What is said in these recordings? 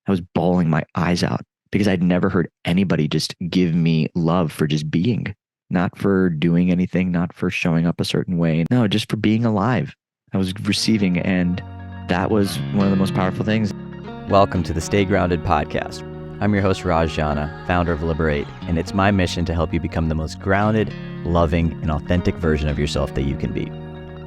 I was bawling my eyes out because I'd never heard anybody just give me love for just being, not for doing anything, not for showing up a certain way. No, just for being alive. I was receiving, and that was one of the most powerful things. Welcome to the Stay Grounded podcast. I'm your host, Raj Jana, founder of Liberate, and it's my mission to help you become the most grounded, loving, and authentic version of yourself that you can be.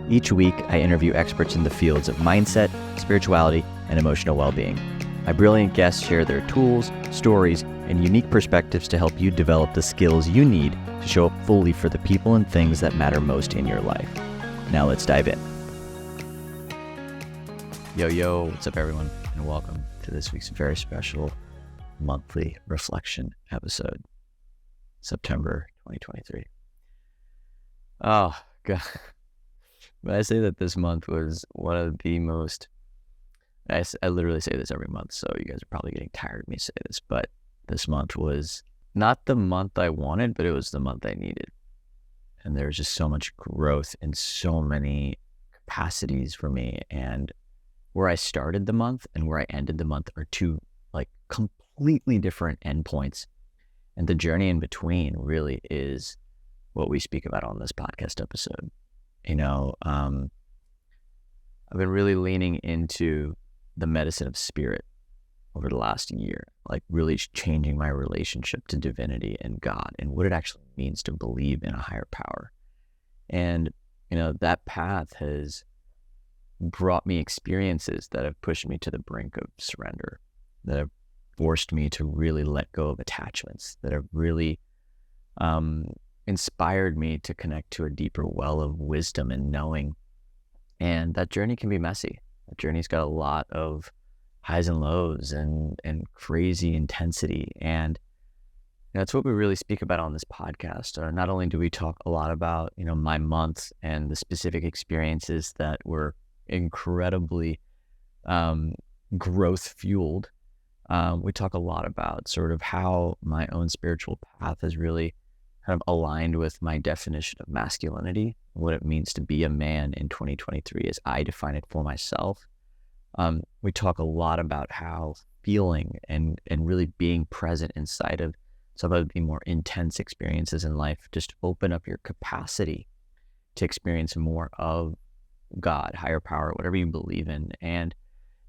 Each week, I interview experts in the fields of mindset, spirituality, and emotional well-being. My brilliant guests share their tools, stories, and unique perspectives to help you develop the skills you need to show up fully for the people and things that matter most in your life. Now let's dive in. Yo, what's up everyone, and welcome to this week's very special monthly reflection episode, September 2023. Oh, God. When I say that this month was one of the most, I literally say this every month, so you guys are probably getting tired of me say this, but this month was not the month I wanted, but it was the month I needed. And there was just so much growth in so many capacities for me. And where I started the month and where I ended the month are two completely different endpoints. And the journey in between really is what we speak about on this podcast episode. I've been really leaning into the medicine of spirit over the last year, really changing my relationship to divinity and God and what it actually means to believe in a higher power. And, that path has brought me experiences that have pushed me to the brink of surrender, that have forced me to really let go of attachments, that have really inspired me to connect to a deeper well of wisdom and knowing. And that journey can be messy. That journey's got a lot of highs and lows and crazy intensity. And that's what we really speak about on this podcast. Not only do we talk a lot about, my month and the specific experiences that were incredibly growth fueled. We talk a lot about sort of how my own spiritual path has really kind of aligned with my definition of masculinity, what it means to be a man in 2023 as I define it for myself. We talk a lot about how feeling and really being present inside of some of the more intense experiences in life just open up your capacity to experience more of God, higher power, whatever you believe in. And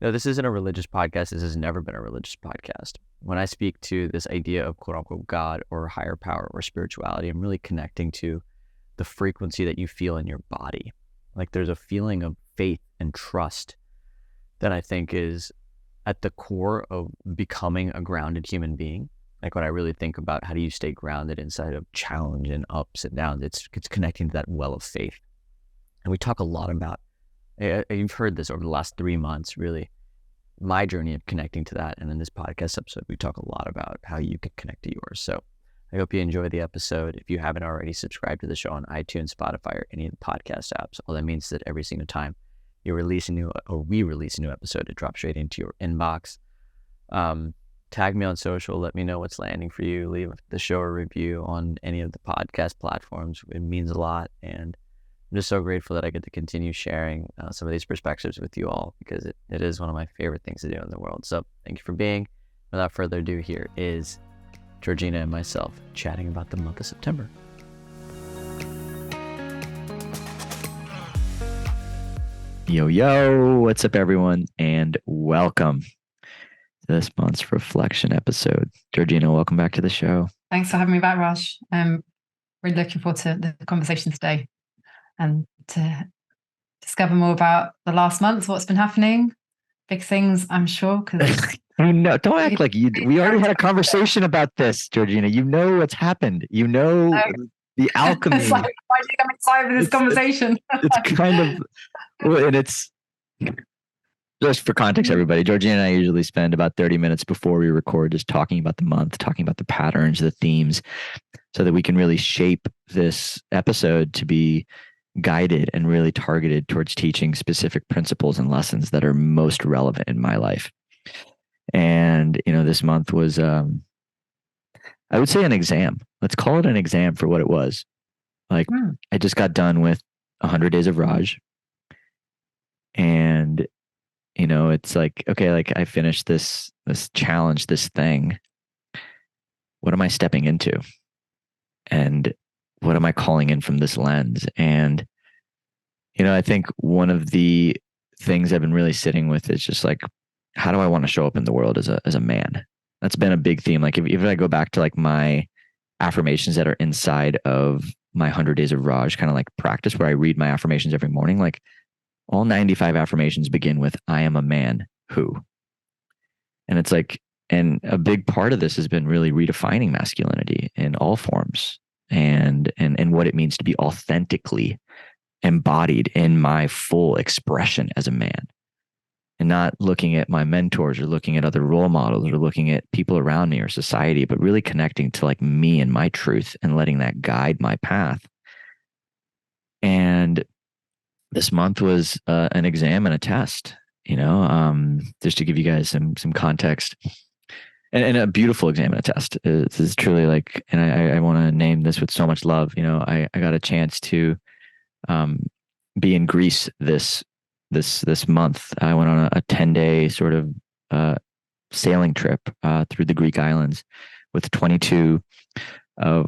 this isn't a religious podcast. This has never been a religious podcast. When I speak to this idea of quote unquote God or higher power or spirituality, I'm really connecting to the frequency that you feel in your body. There's a feeling of faith and trust that I think is at the core of becoming a grounded human being. When I really think about how do you stay grounded inside of challenge and ups and downs, it's connecting to that well of faith. And we talk a lot about, you've heard this over the last 3 months, really, my journey of connecting to that. And in this podcast episode, we talk a lot about how you can connect to yours. So I hope you enjoy the episode. If you haven't already, subscribed to the show on iTunes, Spotify, or any of the podcast apps. All that means is that every single time we release a new episode, it drops straight into your inbox. Tag me on social. Let me know what's landing for you. Leave the show a review on any of the podcast platforms. It means a lot. And I'm just so grateful that I get to continue sharing some of these perspectives with you all, because it is one of my favorite things to do in the world. So thank you for being. Without further ado, here is Georgina and myself chatting about the month of September. Yo, what's up everyone, and welcome to this month's reflection episode. Georgina, welcome back to the show. Thanks for having me back, Raj. I'm really looking forward to the conversation today and to discover more about the last month, what's been happening, big things, I'm sure. No, don't act like you. We already had a conversation about this, Georgina. You know what's happened. You know the alchemy. It's why do you get excited for this conversation? It's kind of, and it's just for context, everybody. Georgina and I usually spend about 30 minutes before we record just talking about the month, talking about the patterns, the themes, so that we can really shape this episode to be guided and really targeted towards teaching specific principles and lessons that are most relevant in my life. And, this month was, I would say, an exam. Let's call it an exam for what it was. I just got done with 100 Days of Raj. And, it's okay, I finished this this challenge, this thing, what am I stepping into? And what am I calling in from this lens? And, I think one of the things I've been really sitting with is just like, how do I want to show up in the world as a man? That's been a big theme. Like if I go back to like my affirmations that are inside of my 100 days of Raj kind of like practice where I read my affirmations every morning, like all 95 affirmations begin with, I am a man who, and it's like, and a big part of this has been really redefining masculinity in all forms and what it means to be authentically embodied in my full expression as a man, and not looking at my mentors or looking at other role models or looking at people around me or society, but really connecting to like me and my truth and letting that guide my path. And this month was an exam and a test, just to give you guys some context, and a beautiful exam and a test. This is truly like, and I want to name this with so much love. I got a chance to be in Greece this month. I went on a 10-day sort of sailing trip through the Greek islands with 22 of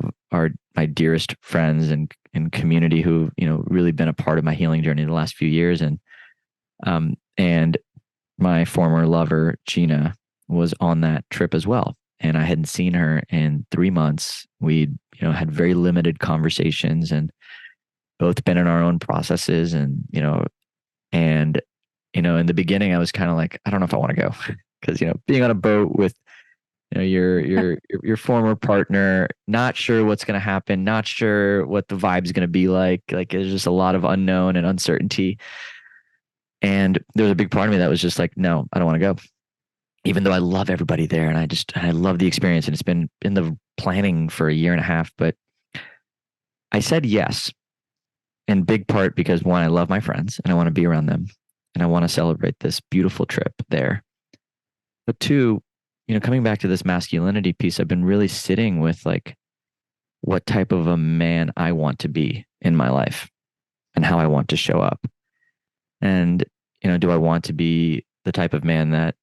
my dearest friends and community who really been a part of my healing journey the last few years. And my former lover Gina was on that trip as well, and I hadn't seen her in 3 months. We'd had very limited conversations and both been in our own processes, and in the beginning I was kind of like, I don't know if I want to go, because being on a boat with your former partner, not sure what's going to happen, not sure what the vibe's going to be like there's just a lot of unknown and uncertainty. And there was a big part of me that was just like, no, I don't want to go, even though I love everybody there and I love the experience, and it's been in the planning for a year and a half. But I said yes, in big part because one, I love my friends and I want to be around them and I want to celebrate this beautiful trip there. But two, coming back to this masculinity piece, I've been really sitting with like what type of a man I want to be in my life and how I want to show up. And, do I want to be the type of man that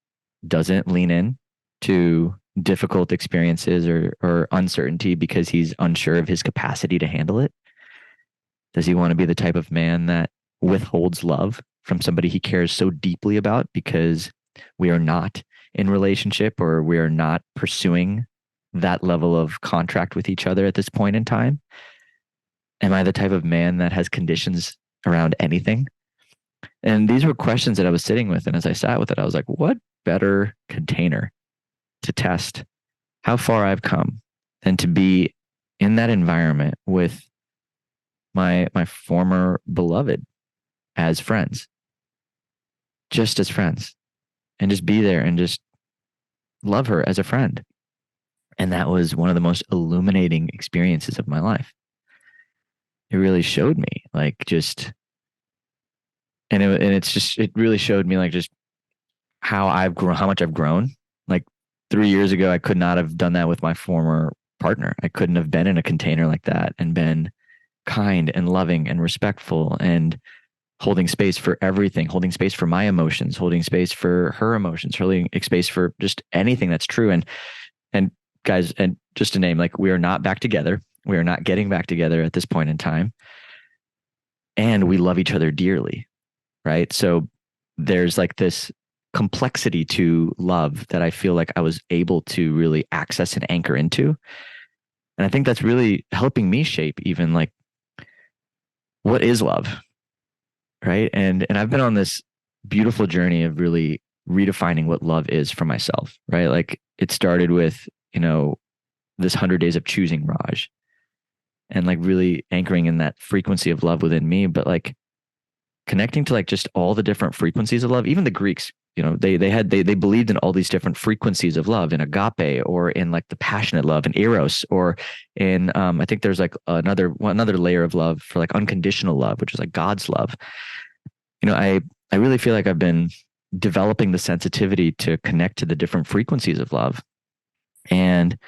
doesn't lean in to difficult experiences or uncertainty because he's unsure of his capacity to handle it? Does he want to be the type of man that withholds love from somebody he cares so deeply about because we are not in relationship or we are not pursuing that level of contract with each other at this point in time? Am I the type of man that has conditions around anything? And these were questions that I was sitting with. And as I sat with it, I was like, what better container to test how far I've come than to be in that environment with my former beloved as friends, just as friends, and just be there and just love her as a friend. And that was one of the most illuminating experiences of my life. It really showed me like just, it really showed me like just how I've grown, how much I've grown. Like 3 years ago, I could not have done that with my former partner. I couldn't have been in a container like that and been kind and loving and respectful and holding space for everything, holding space for my emotions, holding space for her emotions, holding space for just anything that's true. And guys, and just to name, like, we are not back together. We are not getting back together at this point in time. And we love each other dearly. Right. So there's like this complexity to love that I feel like I was able to really access and anchor into. And I think that's really helping me shape even like, what is love? Right. And I've been on this beautiful journey of really redefining what love is for myself. Right. Like it started with, this 100 days of choosing Raj and like really anchoring in that frequency of love within me. But like connecting to like just all the different frequencies of love. Even the Greeks, they believed in all these different frequencies of love, in agape or in like the passionate love and eros, or in I think there's like another layer of love for like unconditional love, which is like God's love. I really feel like I've been developing the sensitivity to connect to the different frequencies of love and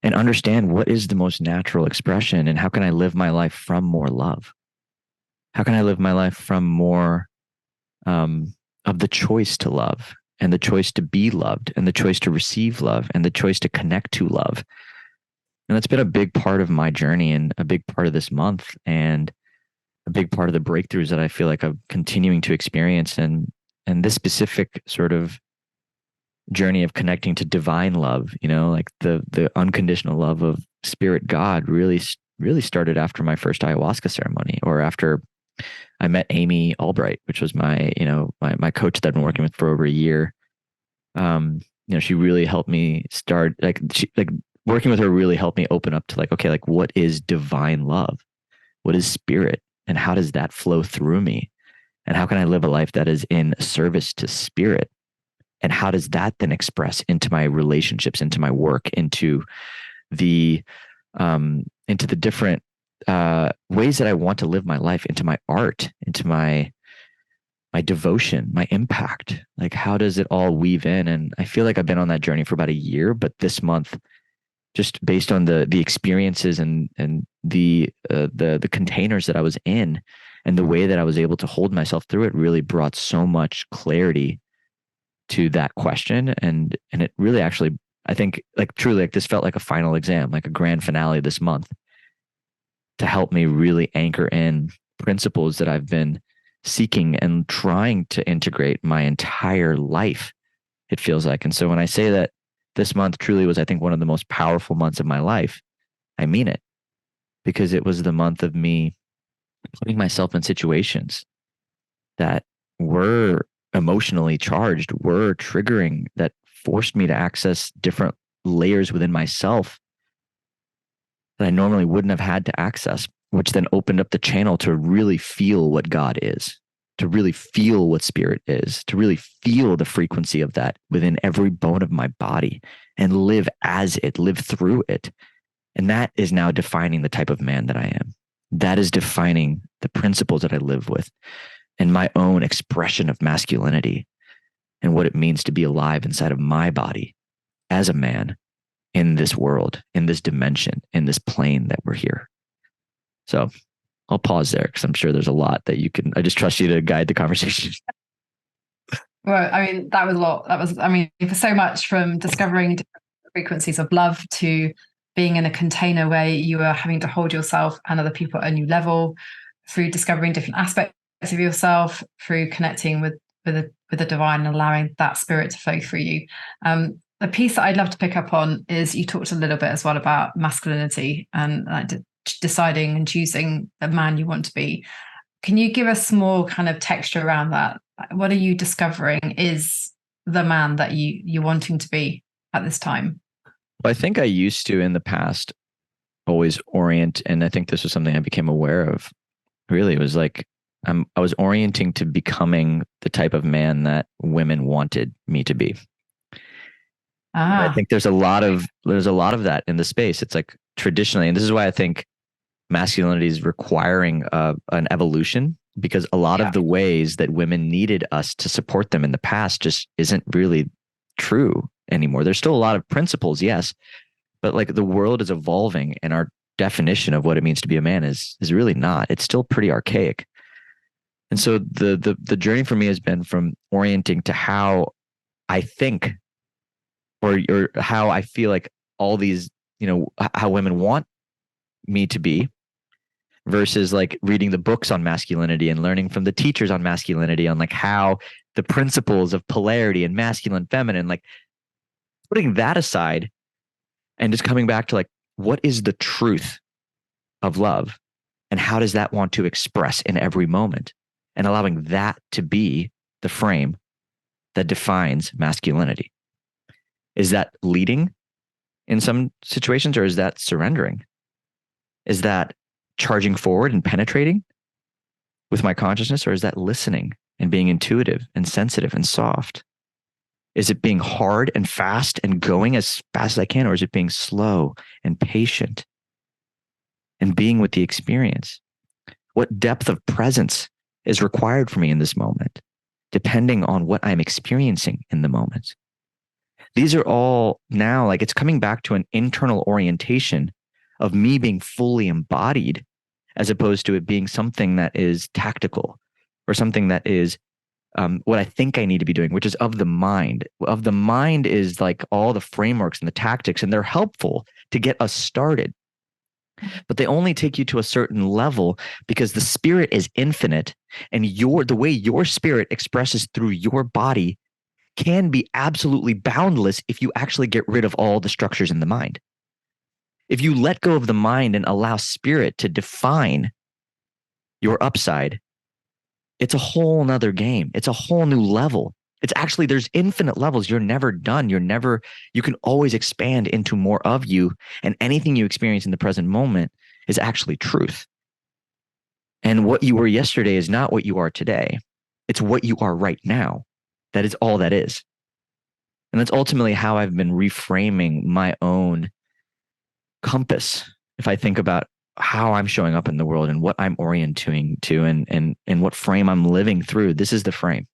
understand what is the most natural expression and how can I live my life from more love. How can I live my life from more of the choice to love and the choice to be loved and the choice to receive love and the choice to connect to love. And that's been a big part of my journey and a big part of this month and a big part of the breakthroughs that I feel like I'm continuing to experience. And this specific sort of journey of connecting to divine love, like the unconditional love of spirit God really started after my first ayahuasca ceremony, or after I met Amy Albright, which was my my coach that I've been working with for over a year. She really helped me start, working with her really helped me open up to okay, what is divine love? What is spirit? And how does that flow through me? And how can I live a life that is in service to spirit? And how does that then express into my relationships, into my work, into the different ways that I want to live my life, into my art, into my devotion, my impact? Like, how does it all weave in? And I feel like I've been on that journey for about a year, but this month, just based on the experiences and the containers that I was in and the way that I was able to hold myself through it, really brought so much clarity to that question. And it really actually, I think, truly, this felt like a final exam, like a grand finale this month, to help me really anchor in principles that I've been seeking and trying to integrate my entire life, it feels like. And so when I say that this month truly was, I think, one of the most powerful months of my life, I mean it, because it was the month of me putting myself in situations that were emotionally charged, were triggering, that forced me to access different layers within myself that I normally wouldn't have had to access, which then opened up the channel to really feel what God is, to really feel what spirit is, to really feel the frequency of that within every bone of my body and live as it, live through it. And that is now defining the type of man that I am. That is defining the principles that I live with and my own expression of masculinity and what it means to be alive inside of my body as a man in this world, in this dimension, in this plane that we're here. So I'll pause there because I'm sure there's a lot that I just trust you to guide the conversation. Well, I mean, that was a lot. That was, I mean, for so much from discovering different frequencies of love to being in a container where you are having to hold yourself and other people at a new level, through discovering different aspects of yourself, through connecting with the divine and allowing that spirit to flow through you. The piece that I'd love to pick up on is you talked a little bit as well about masculinity and deciding and choosing the man you want to be. Can you give us more kind of texture around that? What are you discovering is the man that you're wanting to be at this time? Well, I think I used to in the past always orient, and I think this was something I became aware of. Really, it was like I was orienting to becoming the type of man that women wanted me to be. I think there's a lot of that in the space. It's like traditionally, and this is why I think masculinity is requiring an evolution, because a lot of the ways that women needed us to support them in the past just isn't really true anymore. There's still a lot of principles, yes, but the world is evolving, and our definition of what it means to be a man is really not. It's still pretty archaic. And so the journey for me has been from orienting to how I think, or how I feel like all these, how women want me to be, versus reading the books on masculinity and learning from the teachers on masculinity, on how the principles of polarity and masculine, feminine, putting that aside and just coming back to what is the truth of love and how does that want to express in every moment, and allowing that to be the frame that defines masculinity. Is that leading in some situations, or is that surrendering? Is that charging forward and penetrating with my consciousness, or is that listening and being intuitive and sensitive and soft? Is it being hard and fast and going as fast as I can, or is it being slow and patient and being with the experience? What depth of presence is required for me in this moment, depending on what I'm experiencing in the moment? These are all now, it's coming back to an internal orientation of me being fully embodied, as opposed to it being something that is tactical or something that is what I think I need to be doing, which is of the mind. Of the mind is like all the frameworks and the tactics, and they're helpful to get us started. But they only take you to a certain level because the spirit is infinite, and the way your spirit expresses through your body can be absolutely boundless if you actually get rid of all the structures in the mind. If you let go of the mind and allow spirit to define your upside, it's a whole nother game. It's a whole new level. It's actually, there's infinite levels. You're never done. You can always expand into more of you. And anything you experience in the present moment is actually truth. And what you were yesterday is not what you are today. It's what you are right now. That is all that is. And that's ultimately how I've been reframing my own compass. If I think about how I'm showing up in the world and what I'm orienting to and what frame I'm living through, this is the frame.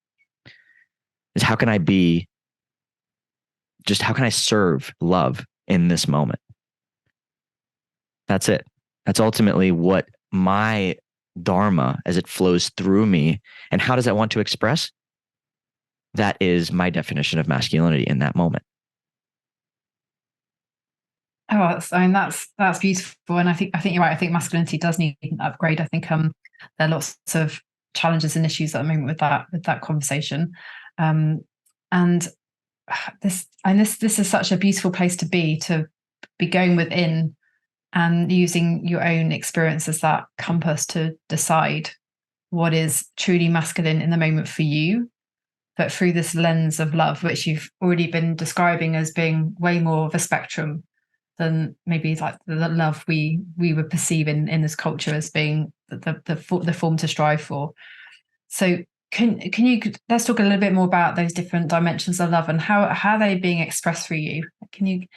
Is how can I serve love in this moment? That's it. That's ultimately what my dharma as it flows through me. And how does that want to express? That is my definition of masculinity in that moment. Oh, that's beautiful, and I think you're right. I think masculinity does need an upgrade. I think there are lots of challenges and issues at the moment with that conversation, and this is such a beautiful place to be going within and using your own experience as that compass to decide what is truly masculine in the moment for you, but through this lens of love, which you've already been describing as being way more of a spectrum than maybe like the love we would perceive in this culture as being the form to strive for. So can you let's talk a little bit more about those different dimensions of love and how they're being expressed for you? Can you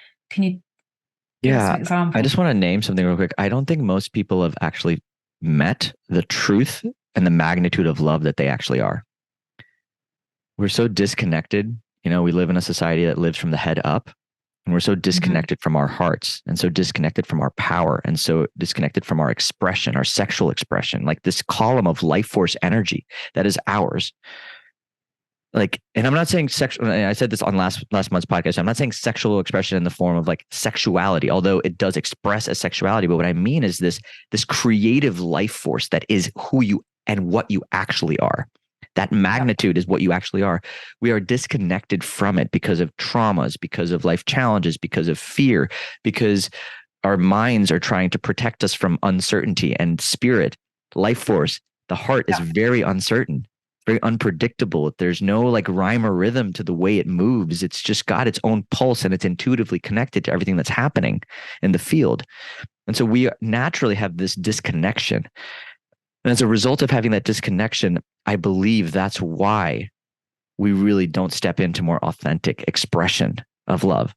give us some examples? I just want to name something real quick. I don't think most people have actually met the truth and the magnitude of love that they actually are. We're so disconnected. We live in a society that lives from the head up. And we're so disconnected from our hearts and so disconnected from our power and so disconnected from our expression, our sexual expression, like this column of life force energy that is ours. Like, and I'm not saying sexual, I said this on last month's podcast. I'm not saying sexual expression in the form of like sexuality, although it does express as sexuality. But what I mean is this creative life force that is who you and what you actually are. That magnitude is what you actually are. We are disconnected from it because of traumas, because of life challenges, because of fear, because our minds are trying to protect us from uncertainty and spirit, life force. The heart is very uncertain, very unpredictable. There's no like rhyme or rhythm to the way it moves. It's just got its own pulse and it's intuitively connected to everything that's happening in the field. And so we naturally have this disconnection. And as a result of having that disconnection, I believe that's why we really don't step into more authentic expression of love.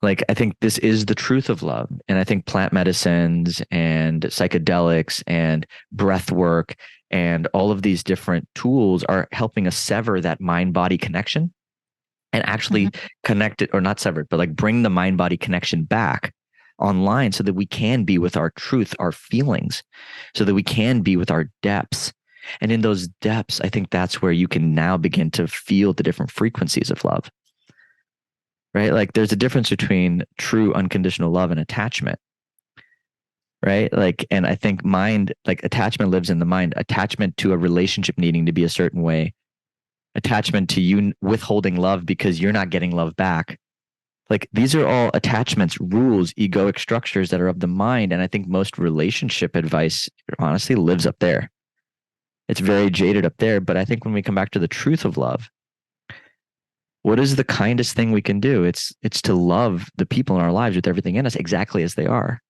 Like, I think this is the truth of love. And I think plant medicines and psychedelics and breath work and all of these different tools are helping us sever that mind-body connection and actually connect it, or not sever it, but like bring the mind-body connection back online so that we can be with our truth, our feelings, so that we can be with our depths. And in those depths, I think that's where you can now begin to feel the different frequencies of love, right? Like there's a difference between true unconditional love and attachment, right? Like, and I think attachment lives in the mind, attachment to a relationship needing to be a certain way, attachment to you withholding love because you're not getting love back. Like these are all attachments, rules, egoic structures that are of the mind. And I think most relationship advice honestly lives up there. It's very jaded up there. But I think when we come back to the truth of love, what is the kindest thing we can do? It's to love the people in our lives with everything in us exactly as they are.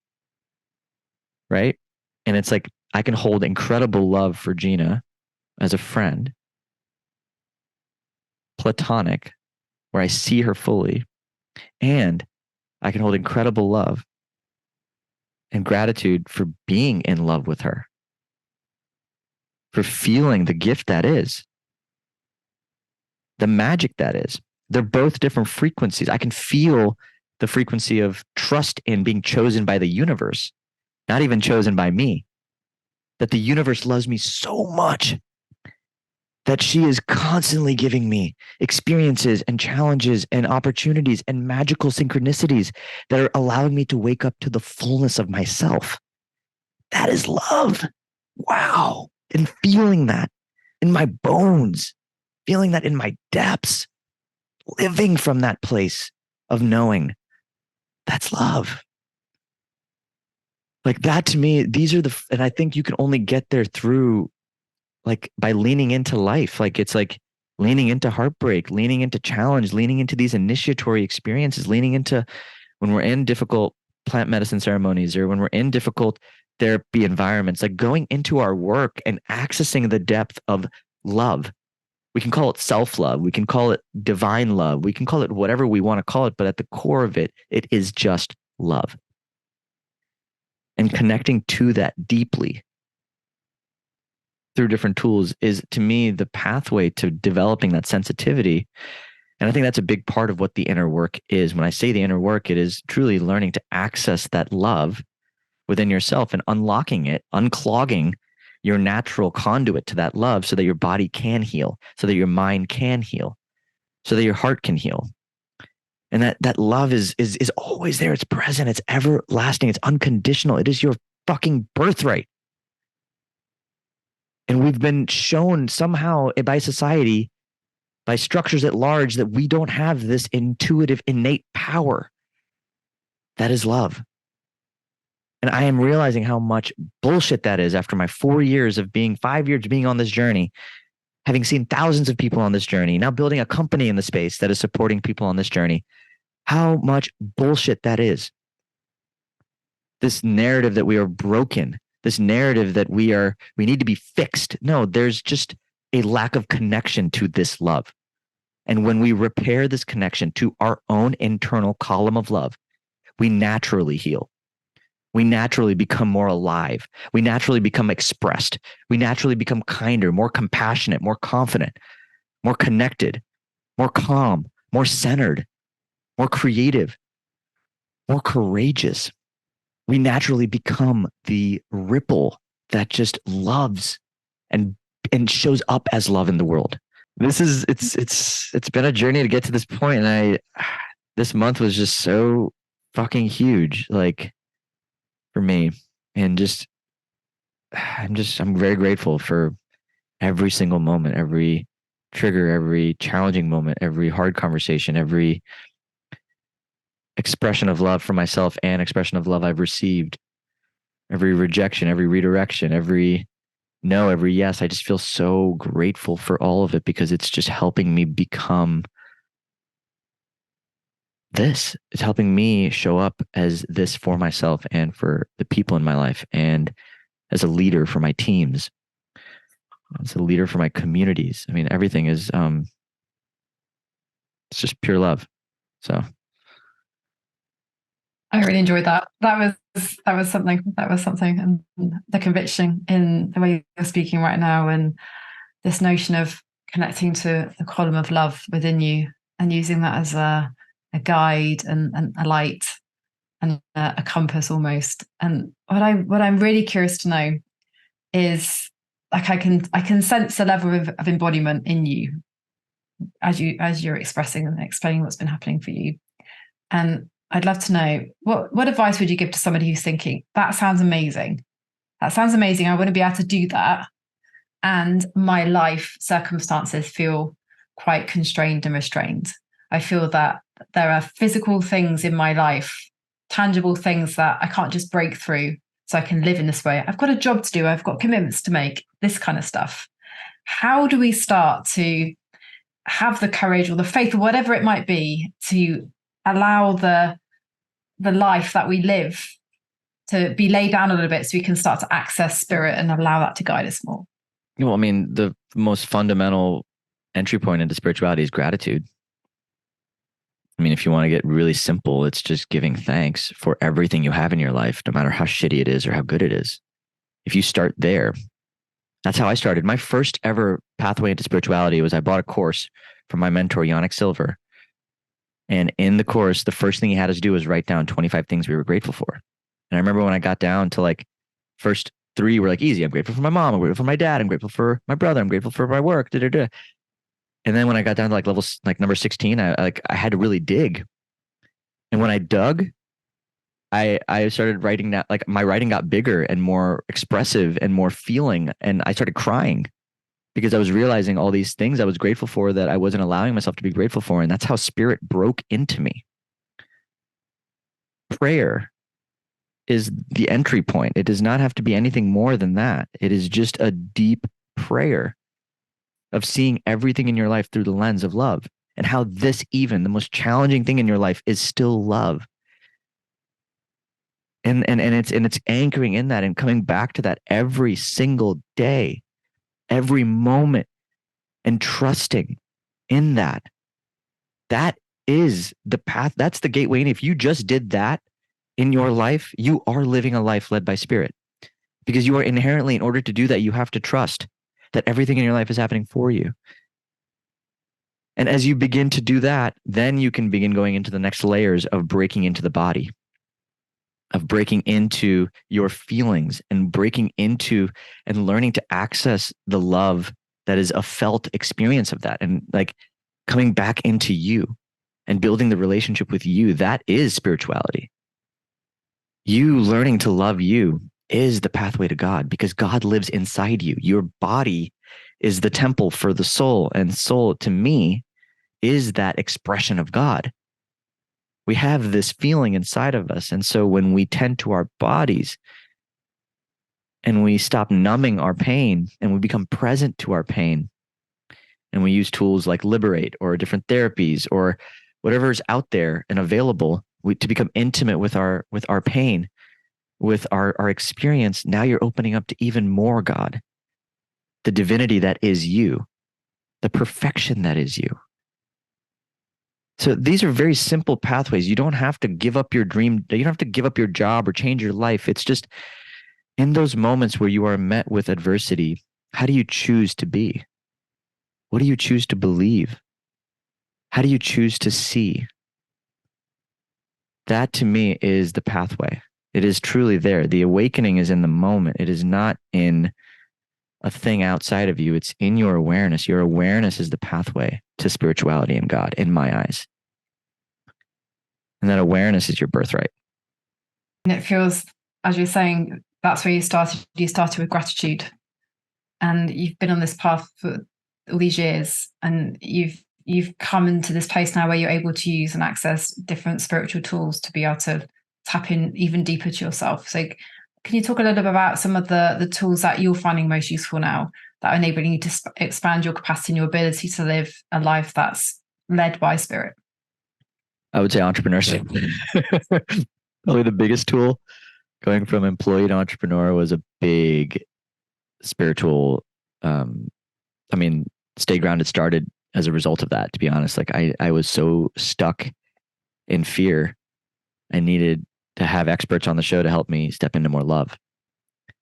Right? And it's like, I can hold incredible love for Gina as a friend, platonic, where I see her fully. And I can hold incredible love and gratitude for being in love with her, for feeling the gift that is, the magic that is. They're both different frequencies. I can feel the frequency of trust in being chosen by the universe, not even chosen by me, that the universe loves me so much that she is constantly giving me experiences and challenges and opportunities and magical synchronicities that are allowing me to wake up to the fullness of myself. That is love. Wow. And feeling that in my bones, feeling that in my depths, living from that place of knowing that's love. Like that to me, these are and I think you can only get there through like by leaning into life. Like it's like leaning into heartbreak, leaning into challenge, leaning into these initiatory experiences, leaning into when we're in difficult plant medicine ceremonies or when we're in difficult therapy environments, like going into our work and accessing the depth of love. We can call it self-love. We can call it divine love. We can call it whatever we want to call it. But at the core of it, it is just love. And connecting to that deeply through different tools is, to me, the pathway to developing that sensitivity. And I think that's a big part of what the inner work is. When I say the inner work, it is truly learning to access that love within yourself and unlocking it, unclogging your natural conduit to that love so that your body can heal, so that your mind can heal, so that your heart can heal. And that love is always there. It's present. It's everlasting. It's unconditional. It is your fucking birthright. And we've been shown somehow by society, by structures at large, that we don't have this intuitive, innate power. That is love. And I am realizing how much bullshit that is after my 5 years of being on this journey, having seen thousands of people on this journey, now building a company in the space that is supporting people on this journey. How much bullshit that is. This narrative that we are broken, this narrative that we need to be fixed. No, there's just a lack of connection to this love. And when we repair this connection to our own internal column of love, we naturally heal. We naturally become more alive. We naturally become expressed. We naturally become kinder, more compassionate, more confident, more connected, more calm, more centered, more creative, more courageous. We naturally become the ripple that just loves and shows up as love in the world. It's been a journey to get to this point, and this month was just so fucking huge, like for me, and I'm very grateful for every single moment, every trigger, every challenging moment, every hard conversation, every expression of love for myself and expression of love I've received, every rejection, every redirection, every no, every yes. I just feel so grateful for all of it because it's just helping me become this. It's helping me show up as this for myself and for the people in my life, and as a leader for my teams, as a leader for my communities. I mean, everything is it's just pure love. So I really enjoyed that. That was something. And the conviction in the way you're speaking right now, and this notion of connecting to the column of love within you and using that as a guide and a light and a compass almost. And what I'm really curious to know is, like, I can sense a level of embodiment in you as you're expressing and explaining what's been happening for you. And I'd love to know what advice would you give to somebody who's thinking, that sounds amazing. That sounds amazing. I want to be able to do that. And my life circumstances feel quite constrained and restrained. I feel that there are physical things in my life, tangible things that I can't just break through so I can live in this way. I've got a job to do. I've got commitments to make, this kind of stuff. How do we start to have the courage or the faith or whatever it might be to allow the life that we live to be laid down a little bit so we can start to access spirit and allow that to guide us more? Well, I mean, the most fundamental entry point into spirituality is gratitude. I mean, if you want to get really simple, it's just giving thanks for everything you have in your life, no matter how shitty it is or how good it is. If you start there, that's how I started. My first ever pathway into spirituality was I bought a course from my mentor, Yannick Silver. And in the course, the first thing he had us do was write down 25 things we were grateful for. And I remember when I got down to like first 3 were like easy. I'm grateful for my mom. I'm grateful for my dad. I'm grateful for my brother. I'm grateful for my work. Da, da, da. And then when I got down to like like number 16, I had to really dig. And when I dug, I started writing that, like my writing got bigger and more expressive and more feeling. And I started crying because I was realizing all these things I was grateful for that I wasn't allowing myself to be grateful for. And that's how spirit broke into me. Prayer is the entry point. It does not have to be anything more than that. It is just a deep prayer of seeing everything in your life through the lens of love, and how this, even the most challenging thing in your life, is still love. And it's anchoring in that and coming back to that every single day, every moment, and trusting in that. That is the path. That's the gateway. And if you just did that in your life, you are living a life led by spirit, because you are inherently, in order to do that, you have to trust that everything in your life is happening for you. And as you begin to do that, then you can begin going into the next layers of breaking into the body, of breaking into your feelings, and breaking into and learning to access the love that is a felt experience of that, and like coming back into you and building the relationship with you. That is spirituality. You learning to love you is the pathway to God, because God lives inside you. Your body is the temple for the soul, and soul, to me, is that expression of God. We have this feeling inside of us. And so when we tend to our bodies and we stop numbing our pain and we become present to our pain, and we use tools like Liberate or different therapies or whatever is out there and available, to become intimate with our pain, with our experience, now you're opening up to even more God, the divinity that is you, the perfection that is you. So these are very simple pathways. You don't have to give up your dream. You don't have to give up your job or change your life. It's just in those moments where you are met with adversity, how do you choose to be? What do you choose to believe? How do you choose to see? That, to me, is the pathway. It is truly there. The awakening is in the moment. It is not in a thing outside of you. It's in your awareness. Your awareness is the pathway to spirituality and God, in my eyes. And that awareness is your birthright. And it feels, as you're saying, that's where you started. You started with gratitude, and you've been on this path for all these years, and you've come into this place now where you're able to use and access different spiritual tools to be able to tap in even deeper to yourself. So can you talk a little bit about some of the tools that you're finding most useful now, that are enabling you to expand your capacity and your ability to live a life that's led by spirit? I would say entrepreneurship. Probably the biggest tool. Going from employee to entrepreneur was a big spiritual, Stay Grounded started as a result of that, to be honest. Like I was so stuck in fear. I needed to have experts on the show to help me step into more love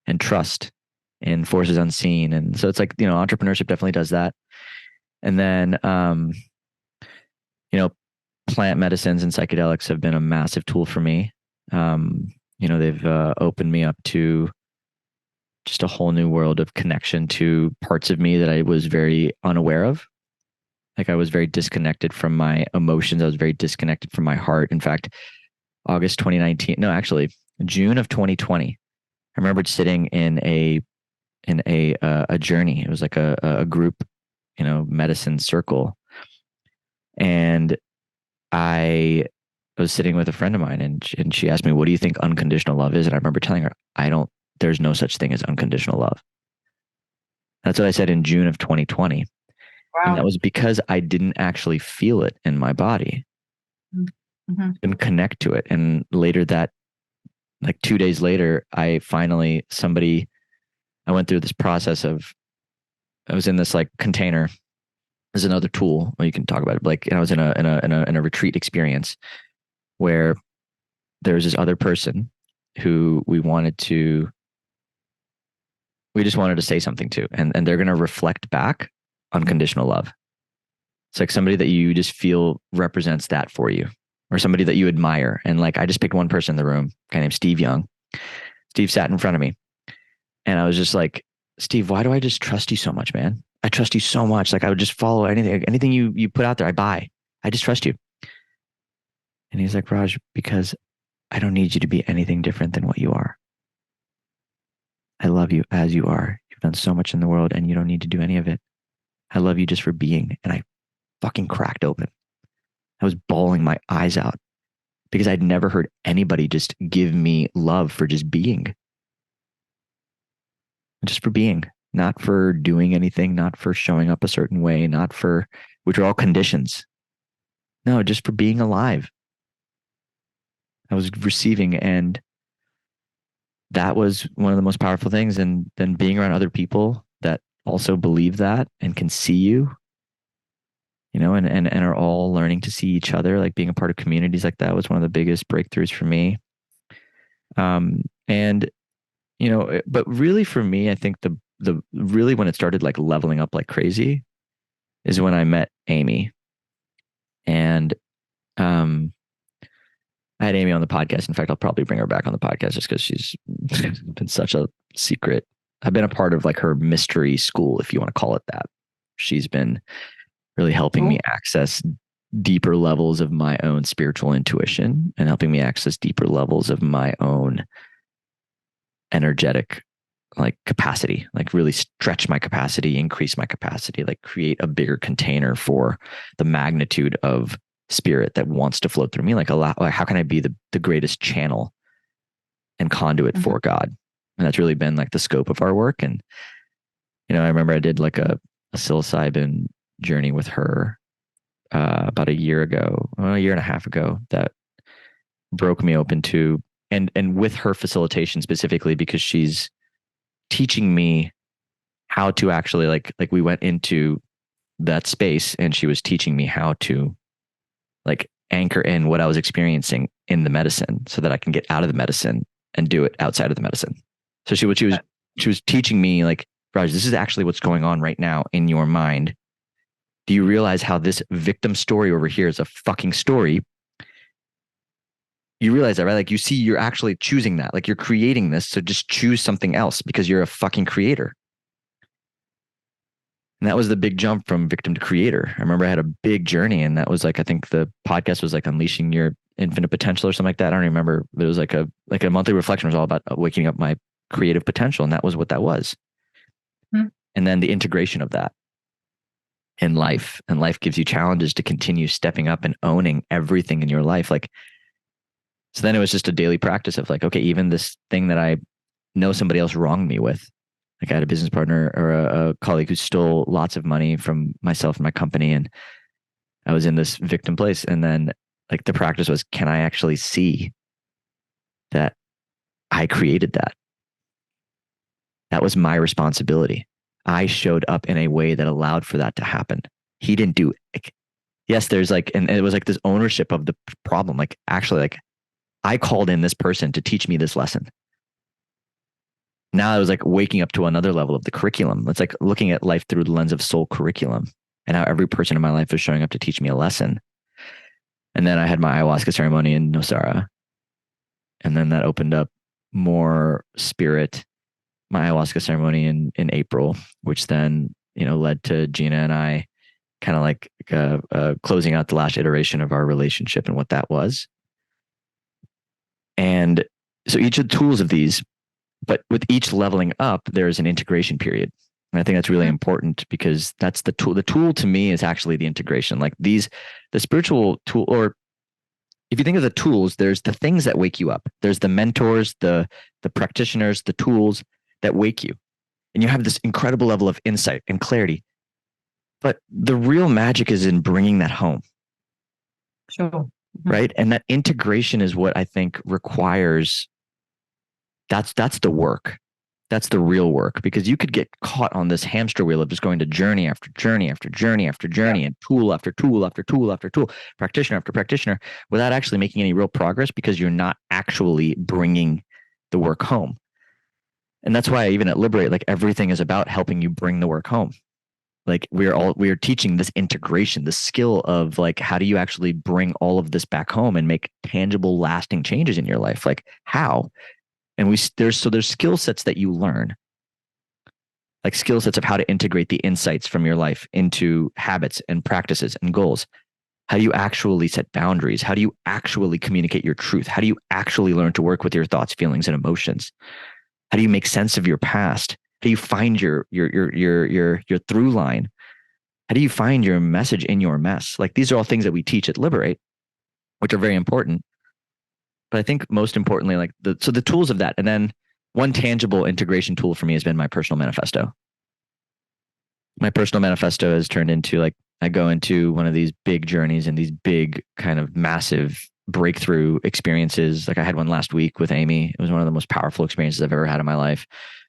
and trust in forces unseen. And so it's like, entrepreneurship definitely does that. And then, plant medicines and psychedelics have been a massive tool for me. They've opened me up to just a whole new world of connection to parts of me that I was very unaware of. Like I was very disconnected from my emotions. I was very disconnected from my heart. In fact, June of 2020, I remembered sitting in a journey. It was like a group, medicine circle. And I was sitting with a friend of mine, and she asked me, what do you think unconditional love is? And I remember telling her, there's no such thing as unconditional love. That's what I said in June of 2020. Wow. And that was because I didn't actually feel it in my body. Mm-hmm. Didn't connect to it. And later like 2 days later, I went through this process of, I was in this like container. There's another tool where you can talk about it. Like, I was in a retreat experience where there was this other person who we just wanted to say something to, and they're going to reflect back unconditional love. It's like somebody that you just feel represents that for you, or somebody that you admire. And like, I just picked one person in the room, a guy named Steve Young. Steve sat in front of me, And I was just like, Steve, why do I just trust you so much, man? I trust you so much. Like I would just follow anything you put out there, I buy. I just trust you. And he's like, Raj, because I don't need you to be anything different than what you are. I love you as you are. You've done so much in the world and you don't need to do any of it. I love you just for being. And I fucking cracked open. I was bawling my eyes out because I'd never heard anybody just give me love for just being. Just for being, not for doing anything, not for showing up a certain way, not for, which are all conditions. No, just for being alive. I was receiving, and that was one of the most powerful things. And then being around other people that also believe that and can see you, and are all learning to see each other, like being a part of communities like that was one of the biggest breakthroughs for me. And but really for me, I think the really when it started like leveling up like crazy is when I met Amy. And I had Amy on the podcast. In fact, I'll probably bring her back on the podcast just because she's been such a secret. I've been a part of like her mystery school, if you want to call it that. She's been really helping me access deeper levels of my own spiritual intuition and helping me access deeper levels of my own energetic like capacity, like really stretch my capacity, increase my capacity, like create a bigger container for the magnitude of spirit that wants to flow through me. Like how can I be the greatest channel and conduit for God? And that's really been like the scope of our work. And, I remember I did like a psilocybin journey with her about a year and a half ago that broke me open to, and with her facilitation specifically, because she's teaching me how to actually like we went into that space and she was teaching me how to like anchor in what I was experiencing in the medicine so that I can get out of the medicine and do it outside of the medicine. So she was teaching me like, Raj, this is actually what's going on right now in your mind. Do you realize how this victim story over here is a fucking story? You realize that, right? Like you see, you're actually choosing that. Like you're creating this. So just choose something else because you're a fucking creator. And that was the big jump from victim to creator. I remember I had a big journey, and that was like, I think the podcast was like Unleashing Your Infinite Potential or something like that. I don't remember, but it was like a monthly reflection. It was all about waking up my creative potential. And that was what that was. And then the integration of that in life, and life gives you challenges to continue stepping up and owning everything in your life. Like, so then it was just a daily practice of like, okay, even this thing that I know somebody else wronged me with, like I had a business partner or a colleague who stole lots of money from myself and my company. And I was in this victim place. And then like the practice was, can I actually see that I created that? That was my responsibility. I showed up in a way that allowed for that to happen. He didn't do it. Yes, there's like, and it was like this ownership of the problem. Like actually, like I called in this person to teach me this lesson. Now I was like waking up to another level of the curriculum. It's like looking at life through the lens of soul curriculum, and how every person in my life was showing up to teach me a lesson. And then I had my ayahuasca ceremony in Nosara. And then that opened up more spirit, my ayahuasca ceremony in April, which then, led to Gina and I kind of like closing out the last iteration of our relationship and what that was. And so each of the tools of these, but with each leveling up, there's an integration period. And I think that's really important because that's the tool. The tool to me is actually the integration. Like the spiritual tool, or if you think of the tools, there's the things that wake you up. There's the mentors, the practitioners, the tools that wake you. And you have this incredible level of insight and clarity. But the real magic is in bringing that home. Sure. Right. And that integration is what I think requires. That's the work. That's the real work, because you could get caught on this hamster wheel of just going to journey after journey after journey after journey, and tool after tool after tool after tool, practitioner after practitioner, without actually making any real progress because you're not actually bringing the work home. And that's why even at Liberate, like everything is about helping you bring the work home. Like we are teaching this integration, the skill of like, how do you actually bring all of this back home and make tangible, lasting changes in your life? Like how? And there's skill sets that you learn. like skill sets of how to integrate the insights from your life into habits and practices and goals. How do you actually set boundaries? How do you actually communicate your truth? How do you actually learn to work with your thoughts, feelings, and emotions? How do you make sense of your past? How do you find your through line? How do you find your message in your mess? Like, these are all things that we teach at Liberate, which are very important. But I think most importantly, like the tools of that. And then one tangible integration tool for me has been my personal manifesto. My personal manifesto has turned into, like, I go into one of these big journeys and these big kind of massive breakthrough experiences. Like, I had one last week with Amy. It was one of the most powerful experiences I've ever had in my life.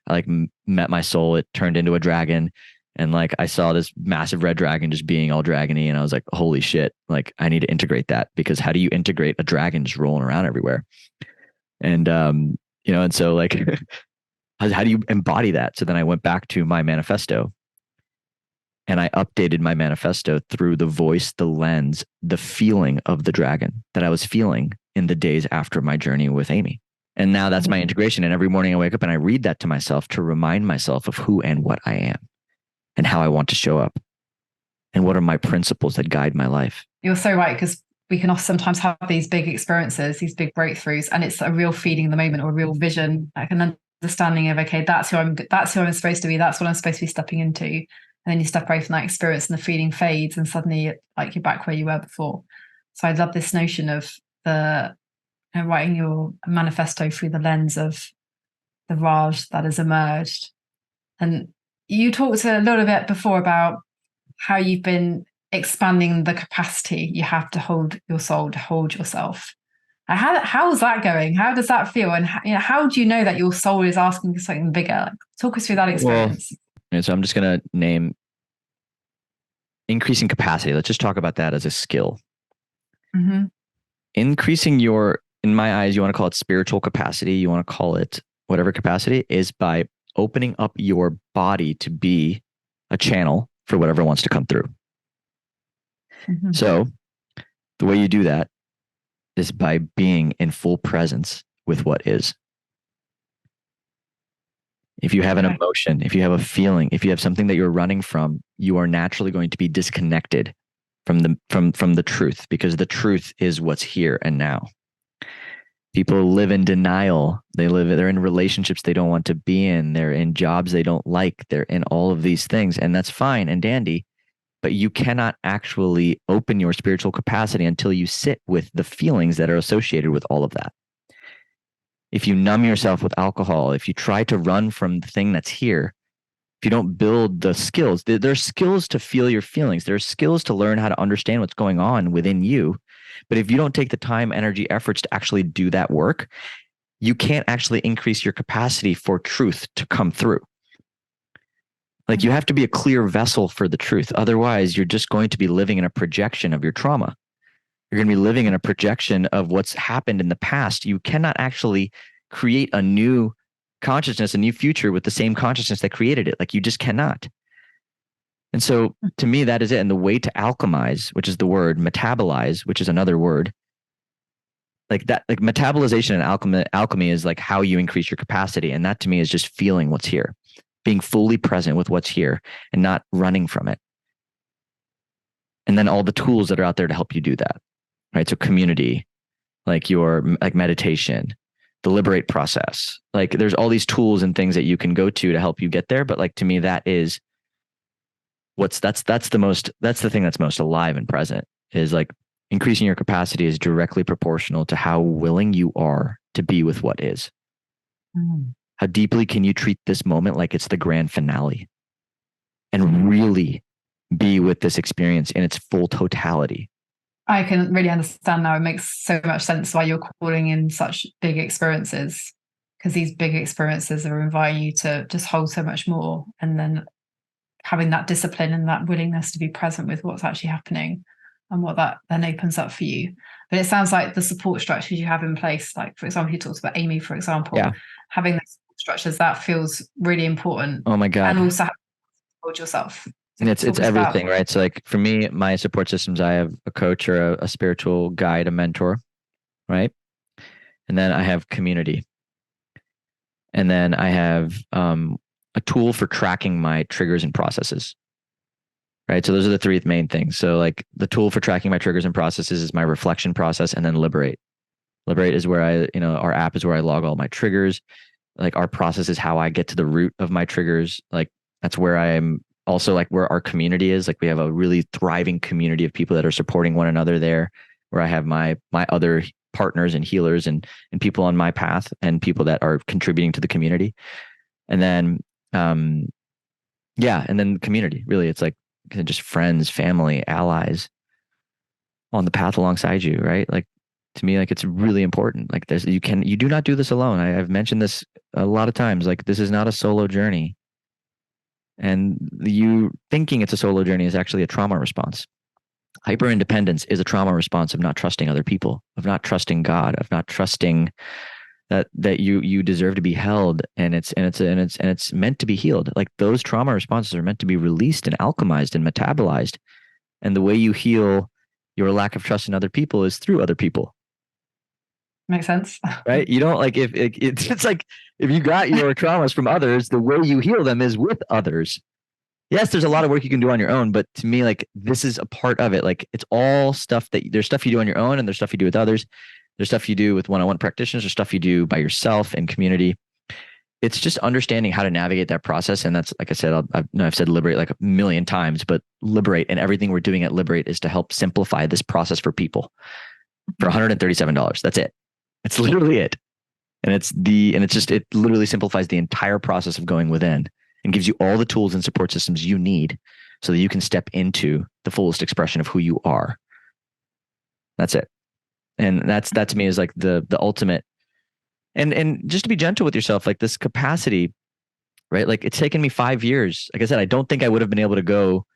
I like met my soul. It turned into a dragon. And like, I saw this massive red dragon just being all dragony. And I was like, holy shit, like, I need to integrate that, because how do you integrate a dragon just rolling around everywhere? And, and so like, how do you embody that? So then I went back to my manifesto and I updated my manifesto through the voice, the lens, the feeling of the dragon that I was feeling in the days after my journey with Amy. And now that's my integration. And every morning I wake up and I read that to myself to remind myself of who and what I am and how I want to show up and what are my principles that guide my life. You're so right, because we can sometimes have these big experiences, these big breakthroughs, and it's a real feeling in the moment or a real vision, like an understanding of, okay, that's who I'm supposed to be. That's what I'm supposed to be stepping into. And then you step away from that experience and the feeling fades, and suddenly like you're back where you were before. So I love this notion of writing your manifesto through the lens of the Raj that has emerged. And you talked a little bit before about how you've been expanding the capacity you have to hold your soul, to hold yourself. How's that going? How does that feel? And how do you know that your soul is asking for something bigger? Like, talk us through that experience. Well, so I'm just going to name increasing capacity. Let's just talk about that as a skill. Mm-hmm. Increasing in my eyes, you want to call it spiritual capacity, you want to call it whatever capacity, is by opening up your body to be a channel for whatever wants to come through. Mm-hmm. So the way you do that is by being in full presence with what is. If you have an emotion, if you have a feeling, if you have something that you're running from, you are naturally going to be disconnected from the truth, because the truth is what's here and now. People live in denial. They're in relationships they don't want to be in. They're in jobs they don't like. They're in all of these things, and that's fine and dandy, but you cannot actually open your spiritual capacity until you sit with the feelings that are associated with all of that. If you numb yourself with alcohol, if you try to run from the thing that's here, if you don't build the skills, there's skills to feel your feelings. There's skills to learn how to understand what's going on within you. But if you don't take the time, energy, efforts to actually do that work, you can't actually increase your capacity for truth to come through. Like, you have to be a clear vessel for the truth. Otherwise, you're just going to be living in a projection of your trauma. You're going to be living in a projection of what's happened in the past. You cannot actually create a new consciousness, a new future with the same consciousness that created it. Like, you just cannot. And so to me, that is it. And the way to alchemize, which is the word, metabolize, which is another word, like that, like metabolization and alchemy is like how you increase your capacity. And that to me is just feeling what's here, being fully present with what's here and not running from it. And then all the tools that are out there to help you do that, right? So community, like meditation, the liberate process, like there's all these tools and things that you can go to help you get there. But like, to me, that is that's the thing that's most alive and present, is like increasing your capacity is directly proportional to how willing you are to be with what is. How deeply can you treat this moment like it's the grand finale and really be with this experience in its full totality? I can really understand now. It makes so much sense why you're calling in such big experiences, because these big experiences are inviting you to just hold so much more, and then having that discipline and that willingness to be present with what's actually happening and what that then opens up for you. But it sounds like the support structures you have in place, like, for example, you talked about Amy, for example, having the support structures, that feels really important. Oh my God. And also hold yourself. And it's everything, right? So like for me, my support systems, I have a coach or a spiritual guide, a mentor, right? And then I have community. And then I have a tool for tracking my triggers and processes. Right. So those are the three main things. So like the tool for tracking my triggers and processes is my reflection process, and then liberate. Liberate is where our app is where I log all my triggers. Like our process is how I get to the root of my triggers. Like that's where I'm also like where our community is. Like we have a really thriving community of people that are supporting one another there, where I have my other partners and healers and people on my path and people that are contributing to the community. And then, and then community, really, it's like just friends, family, allies on the path alongside you. Right. Like to me, like it's really important. Like you do not do this alone. I've mentioned this a lot of times. Like this is not a solo journey. And you thinking it's a solo journey is actually a trauma response. Hyper independence is a trauma response of not trusting other people, of not trusting God, of not trusting that you deserve to be held, and it's meant to be healed. Like those trauma responses are meant to be released and alchemized and metabolized. And the way you heal your lack of trust in other people is through other people. Makes sense. Right? You don't like it's like if you got your traumas from others, the way you heal them is with others. Yes, there's a lot of work you can do on your own, but to me, like this is a part of it. Like it's all stuff there's stuff you do on your own, and there's stuff you do with others. There's stuff you do with one-on-one practitioners, or stuff you do by yourself and community. It's just understanding how to navigate that process. And that's, like I said, I've said liberate like a million times, but liberate, and everything we're doing at Liberate is to help simplify this process for people for $137. That's it. It's literally it. And it literally simplifies the entire process of going within and gives you all the tools and support systems you need so that you can step into the fullest expression of who you are. That's it. And that to me is like the ultimate. And just to be gentle with yourself, like this capacity, right? Like it's taken me 5 years. Like I said, I don't think I would have been able to go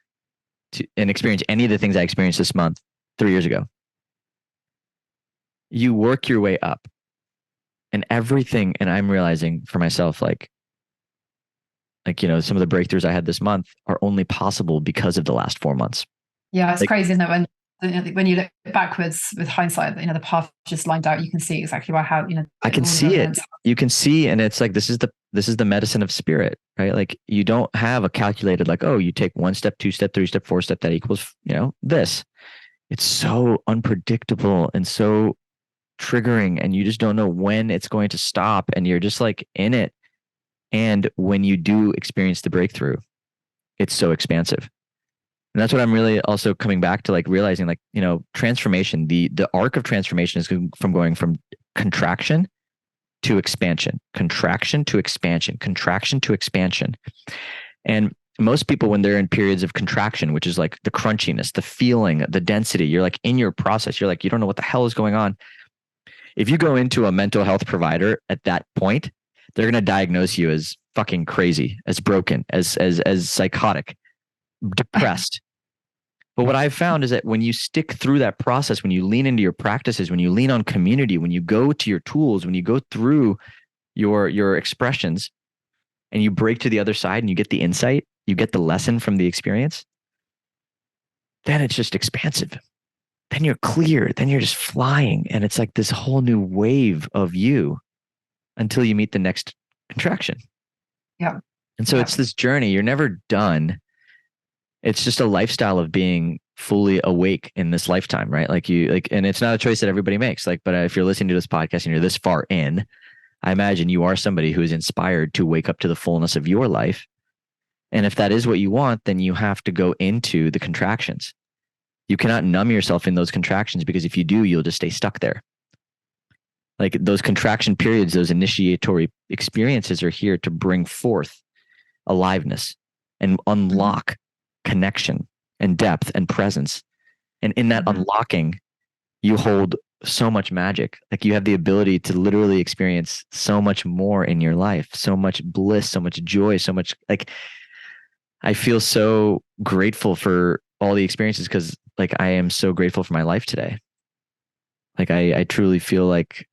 to and experience any of the things I experienced this month 3 years ago. You work your way up and everything. And I'm realizing for myself, like, some of the breakthroughs I had this month are only possible because of the last 4 months. Yeah, it's crazy, isn't it? When you look backwards with hindsight, the path just lined out. You can see exactly how I can see it. You can see, and it's like this is the medicine of spirit, right? Like you don't have a calculated like, oh, you take 1 step, 2 step, 3 step, 4 step that equals this. It's so unpredictable and so triggering, and you just don't know when it's going to stop, and you're just like in it. And when you do experience the breakthrough, it's so expansive. And that's what I'm really also coming back to, like realizing, like, transformation, the arc of transformation is from going from contraction to expansion, contraction to expansion, contraction to expansion. And most people, when they're in periods of contraction, which is like the crunchiness, the feeling, the density, you're like in your process, you're like, you don't know what the hell is going on. If you go into a mental health provider at that point, they're going to diagnose you as fucking crazy, as broken, as psychotic, depressed. But what I've found is that when you stick through that process, when you lean into your practices, when you lean on community, when you go to your tools, when you go through your expressions and you break to the other side and you get the insight, you get the lesson from the experience, then it's just expansive. Then you're clear. Then you're just flying. And it's like this whole new wave of you until you meet the next contraction. Yeah. And so it's this journey. You're never done. It's just a lifestyle of being fully awake in this lifetime, right? And it's not a choice that everybody makes. But if you're listening to this podcast and you're this far in, I imagine you are somebody who is inspired to wake up to the fullness of your life. And if that is what you want, then you have to go into the contractions. You cannot numb yourself in those contractions, because if you do, you'll just stay stuck there. Like those contraction periods, those initiatory experiences are here to bring forth aliveness and unlock connection and depth and presence. And in that unlocking, you hold so much magic. Like you have the ability to literally experience so much more in your life, so much bliss, so much joy, so much, like, I feel so grateful for all the experiences, because like I am so grateful for my life today. Like I truly feel like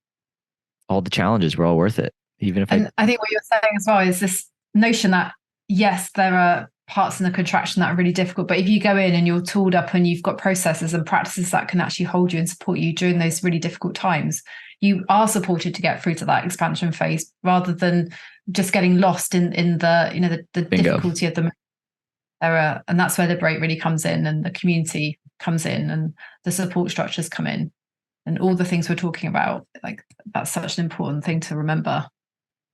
all the challenges were all worth it. Even if I think what you're saying as well is this notion that yes, there are parts in the contraction that are really difficult, but if you go in and you're tooled up and you've got processes and practices that can actually hold you and support you during those really difficult times, you are supported to get through to that expansion phase, rather than just getting lost in the the Bingo. difficulty of the era. And that's where Liberate really comes in, and the community comes in, and the support structures come in, and all the things we're talking about. Like, that's such an important thing to remember.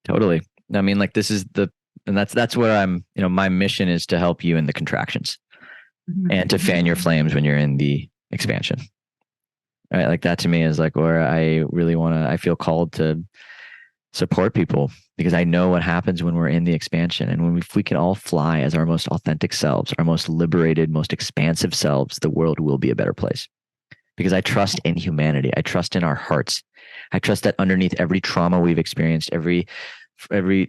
Totally. I mean, like, and that's where I'm, my mission is to help you in the contractions and to fan your flames when you're in the expansion. Right. Like, that to me is like where I really I feel called to support people, because I know what happens when we're in the expansion. And if we can all fly as our most authentic selves, our most liberated, most expansive selves, the world will be a better place. Because I trust in humanity. I trust in our hearts. I trust that underneath every trauma we've experienced, every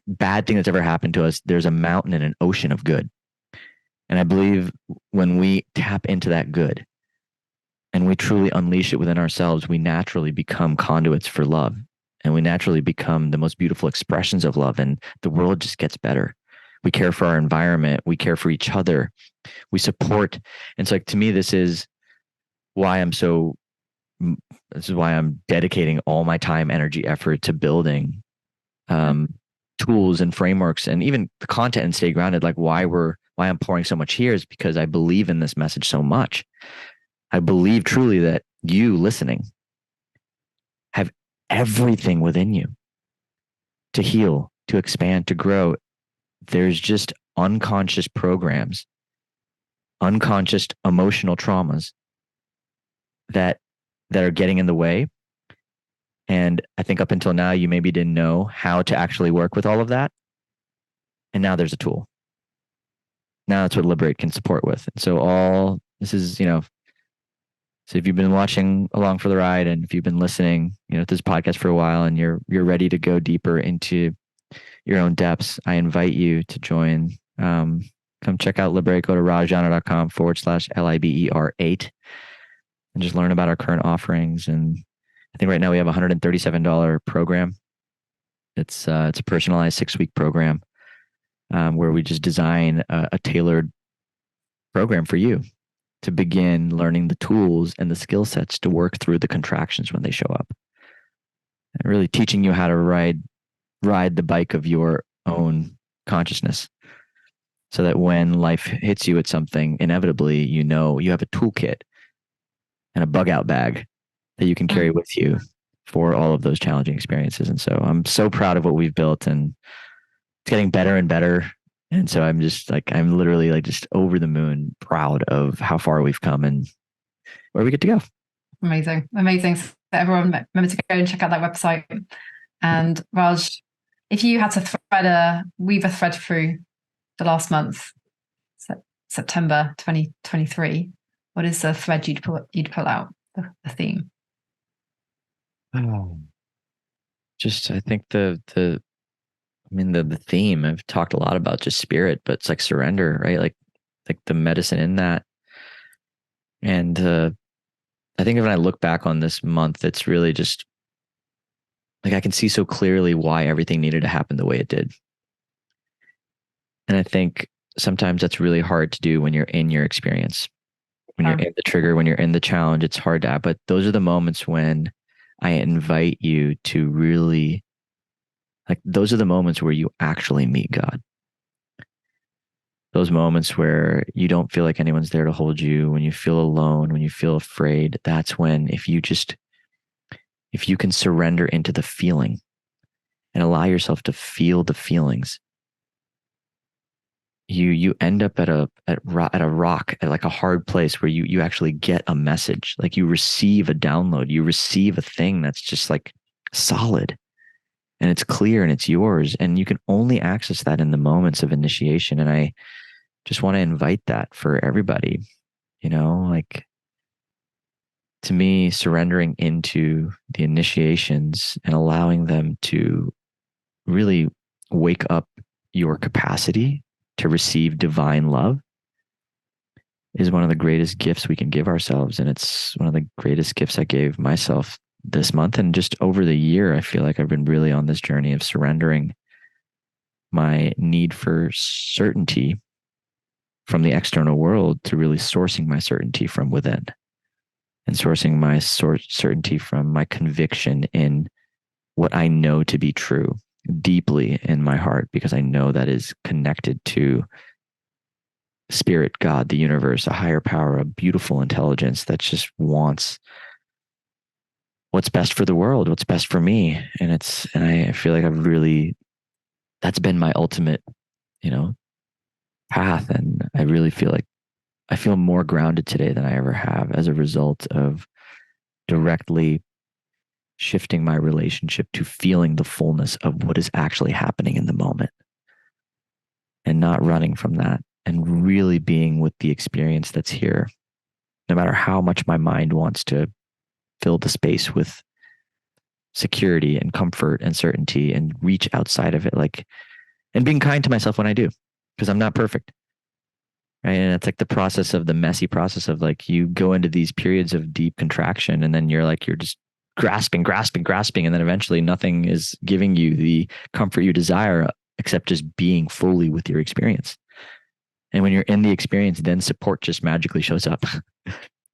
bad thing that's ever happened to us, there's a mountain and an ocean of good. And I believe when we tap into that good and we truly unleash it within ourselves, we naturally become conduits for love. And we naturally become the most beautiful expressions of love. And the world just gets better. We care for our environment. We care for each other. We support. And so, like, to me, this is why I'm dedicating all my time, energy, effort to building tools and frameworks and even the content and stay grounded. Like, why I'm pouring so much here is because I believe in this message so much. I believe truly that you listening have everything within you to heal, to expand, to grow. There's just unconscious programs, unconscious emotional traumas that are getting in the way. And I think up until now, you maybe didn't know how to actually work with all of that. And now there's a tool. Now that's what Liberate can support with. And so all this is, so if you've been watching along for the ride, and if you've been listening, to this podcast for a while, and you're ready to go deeper into your own depths, I invite you to join. Come check out Liberate. Go to rajana.com/LIBER8 and just learn about our current offerings. And I think right now we have a $137 program. It's a personalized 6-week program where we just design a tailored program for you to begin learning the tools and the skill sets to work through the contractions when they show up. And really teaching you how to ride the bike of your own consciousness, so that when life hits you at something, inevitably, you have a toolkit and a bug out bag that you can carry with you for all of those challenging experiences. And so I'm so proud of what we've built, and it's getting better and better. And so I'm literally like just over the moon proud of how far we've come and where we get to go. Amazing. So everyone, remember to go and check out that website. And Raj, if you had to weave a thread through the last month, September 2023, what is the thread you'd pull out, the theme? Just, I think the theme, I've talked a lot about just spirit, but it's like surrender, right? Like the medicine in that. And I think when I look back on this month, it's really just like I can see so clearly why everything needed to happen the way it did. And I think sometimes that's really hard to do when you're in your experience, when you're in the trigger, when you're in the challenge. It's hard to, but those are the moments when I invite you to really, like, those are the moments where you actually meet God. Those moments where you don't feel like anyone's there to hold you, when you feel alone, when you feel afraid, that's when, if you can surrender into the feeling and allow yourself to feel the feelings, you end up at a rock, at like a hard place where you actually get a message, like you receive a download, you receive a thing that's just like solid and it's clear and it's yours. And you can only access that in the moments of initiation. And I just want to invite that for everybody, like, to me, surrendering into the initiations and allowing them to really wake up your capacity to receive divine love is one of the greatest gifts we can give ourselves. And it's one of the greatest gifts I gave myself this month. And just over the year, I feel like I've been really on this journey of surrendering my need for certainty from the external world to really sourcing my certainty from within, and sourcing my certainty from my conviction in what I know to be true. deeply in my heart, because I know that is connected to spirit, God, the universe, a higher power, a beautiful intelligence that just wants what's best for the world, what's best for me. And I feel like that's been my ultimate, path. And I really feel like I feel more grounded today than I ever have as a result of directly shifting my relationship to feeling the fullness of what is actually happening in the moment and not running from that, and really being with the experience that's here, no matter how much my mind wants to fill the space with security and comfort and certainty and reach outside of it, and being kind to myself when I do, because I'm not perfect. Right. And it's like the messy process of you go into these periods of deep contraction, and then you're just grasping. And then eventually nothing is giving you the comfort you desire except just being fully with your experience. And when you're in the experience, then support just magically shows up.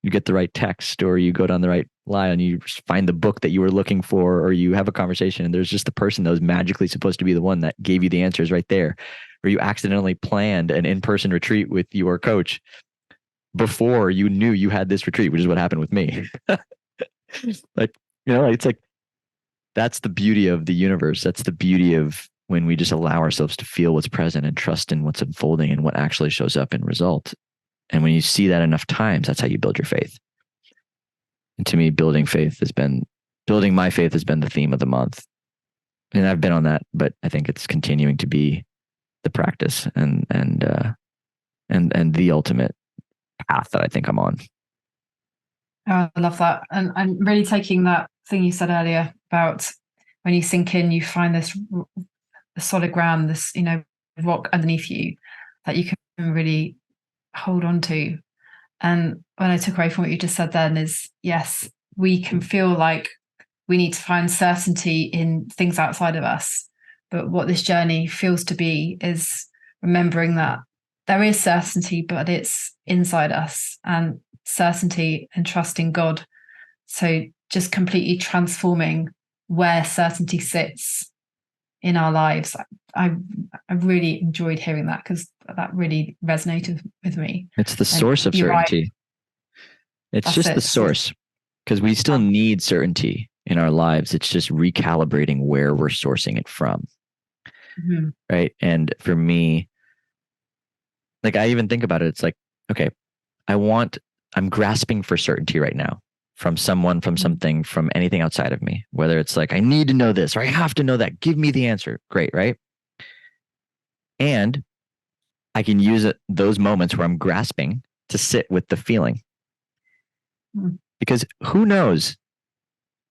You get the right text, or you go down the right line, and you find the book that you were looking for, or you have a conversation and there's just the person that was magically supposed to be the one that gave you the answers right there. Or you accidentally planned an in-person retreat with your coach before you knew you had this retreat, which is what happened with me. It's like, that's the beauty of the universe. That's the beauty of when we just allow ourselves to feel what's present and trust in what's unfolding and what actually shows up in result. And when you see that enough times, that's how you build your faith. And to me, building my faith has been the theme of the month. And I've been on that, but I think it's continuing to be the practice and the ultimate path that I think I'm on. Oh, I love that. And I'm really taking that thing you said earlier about when you sink in, you find this solid ground, this, rock underneath you that you can really hold on to. And what I took away from what you just said then is, yes, we can feel like we need to find certainty in things outside of us. But what this journey feels to be is remembering that there is certainty, but it's inside us, and certainty and trusting God. So just completely transforming where certainty sits in our lives. I really enjoyed hearing that, because that really resonated with me. It's the source of certainty. Right. It's just the source, because we still need certainty in our lives. It's just recalibrating where we're sourcing it from. Mm-hmm. Right. And for me, I even think about it. It's like, okay, I'm grasping for certainty right now from someone, from something, from anything outside of me, whether it's I need to know this, or I have to know that. Give me the answer. Great. Right. And I can use those moments where I'm grasping to sit with the feeling, because who knows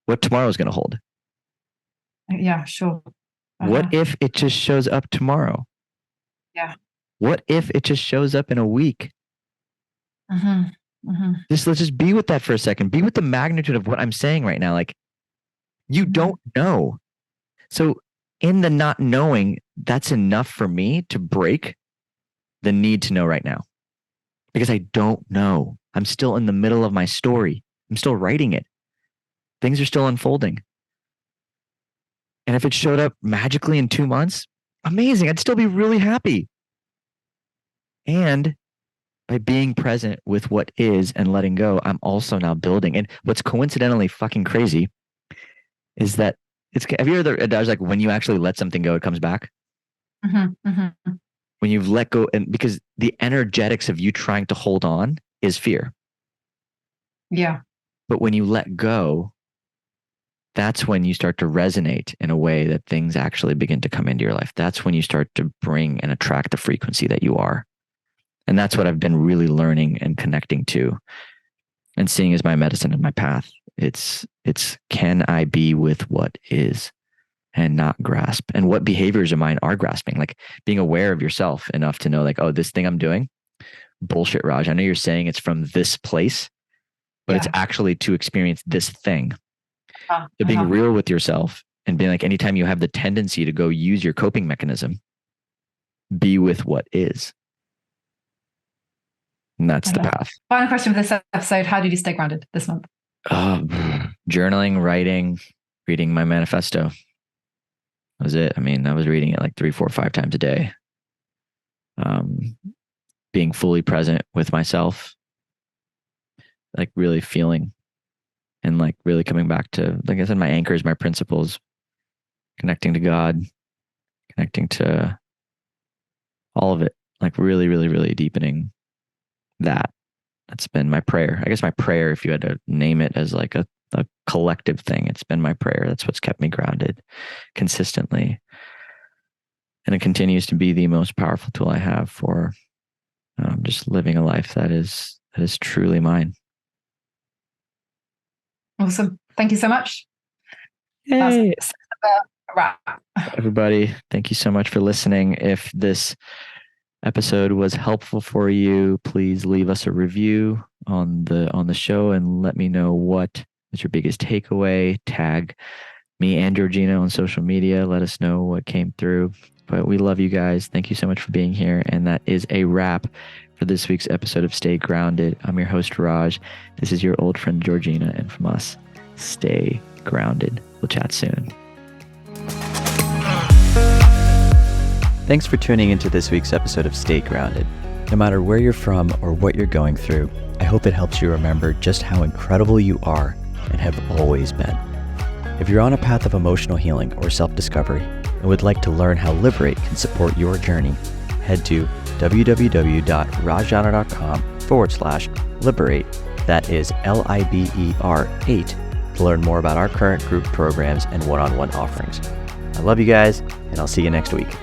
what tomorrow is going to hold. Yeah, sure. What if it just shows up tomorrow? Yeah. What if it just shows up in a week? Let's just be with that for a second. Be with the magnitude of what I'm saying right now. You don't know. So in the not knowing, that's enough for me to break the need to know right now, because I don't know. I'm still in the middle of my story. I'm still writing it. Things are still unfolding. And if it showed up magically in 2 months, amazing. I'd still be really happy. And by being present with what is and letting go, I'm also now building. And what's coincidentally fucking crazy is that have you ever, when you actually let something go, it comes back? When you've let go, and because the energetics of you trying to hold on is fear. Yeah. But when you let go, that's when you start to resonate in a way that things actually begin to come into your life. That's when you start to bring and attract the frequency that you are. And that's what I've been really learning and connecting to and seeing as my medicine and my path. It's can I be with what is and not grasp? And what behaviors of mine are grasping? Being aware of yourself enough to know oh, this thing I'm doing, bullshit, Raj. I know you're saying it's from this place, but it's actually to experience this thing. So being real with yourself and being anytime you have the tendency to go use your coping mechanism, be with what is. And that's the path. Final question for this episode. How did you stay grounded this month? Journaling, writing, reading my manifesto. That was it. I mean, I was reading it like 3, 4, 5 times a day. Being fully present with myself, like really feeling and like really coming back to, like I said, my anchors, my principles, connecting to God, connecting to all of it, like really, really, really deepening that. That's been my prayer. I guess my prayer, if you had to name it as like a collective thing, it's been my prayer. That's what's kept me grounded consistently. And it continues to be the most powerful tool I have for just living a life that is truly mine. Awesome. Thank you so much. Yay. That's a wrap. Everybody, thank you so much for listening. If this episode was helpful for you, please leave us a review on the show and let me know what was your biggest takeaway. Tag me and Georgina on social media. Let us know what came through. But we love you guys. Thank you so much for being here. And that is a wrap for this week's episode of Stay Grounded. I'm your host, Raj. This is your old friend, Georgina. And from us, stay grounded. We'll chat soon. Thanks for tuning into this week's episode of Stay Grounded. No matter where you're from or what you're going through, I hope it helps you remember just how incredible you are and have always been. If you're on a path of emotional healing or self-discovery and would like to learn how Liberate can support your journey, head to www.rajjana.com/liberate. That is LIBER8 to learn more about our current group programs and one-on-one offerings. I love you guys, and I'll see you next week.